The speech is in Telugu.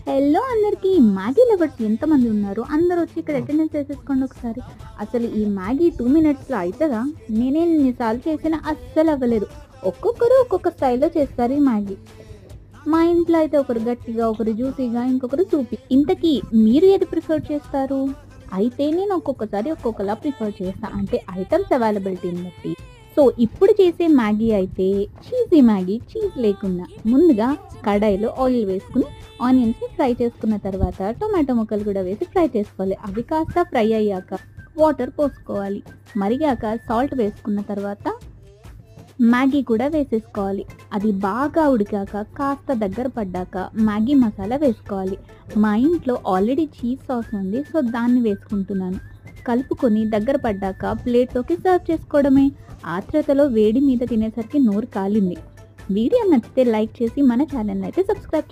హలో అందరికీ మ్యాగీ లవర్స్ ఎంతమంది ఉన్నారు? అందరూ వచ్చి ఇక్కడ అటెండెన్స్ వేసేసుకోండి ఒకసారి. అసలు ఈ మ్యాగీ 2 మినిట్స్‌లో అయితదా? నేనే ఎన్నిసార్లు చేసినా అస్సలు అవ్వలేదు. ఒక్కొక్కరు ఒక్కొక్క స్టైల్‌లో చేస్తారు ఈ మ్యాగీ. మా ఇంట్లో అయితే ఒకరు గట్టిగా, ఒకరు జ్యూసీగా, ఇంకొకరు సూపీ. ఇంతకీ మీరు ఏది ప్రిఫర్ చేస్తారు? అయితే నేను ఒక్కొక్కసారి ఒక్కొక్కలా ప్రిఫర్ చేస్తా. అంటే ఐటెమ్స్ అవైలబిలిటీని బట్టి. సో ఇప్పుడు చేసే మ్యాగీ అయితే చీజీ మ్యాగీ, చీజ్ లేకుండా. ముందుగా కడాయిలో ఆయిల్ వేసుకుని ఆనియన్స్‌ని ఫ్రై చేసుకున్న తర్వాత టొమాటో ముక్కలు కూడా వేసి ఫ్రై చేసుకోవాలి. అవి కాస్త ఫ్రై అయ్యాక వాటర్ పోసుకోవాలి. మరిగాక సాల్ట్ వేసుకున్న తర్వాత మ్యాగీ కూడా వేసేసుకోవాలి. అది బాగా ఉడికాక కాస్త దగ్గర పడ్డాక మ్యాగీ మసాలా వేసుకోవాలి. మా ఇంట్లో ఆల్రెడీ చీజ్ సాస్ ఉంది. సో దాన్ని వేసుకుంటున్నాను. కలుపుకొని దగ్గర పడ్డాక ప్లేట్లోకి సర్వ్ చేసుకోవడమే. ఆత్రుతలో వేడి మీద తినేసరికి నోరు కాలింది. వీడియో నచ్చితే లైక్ చేసి మన ఛానల్ని అయితే సబ్స్క్రైబ్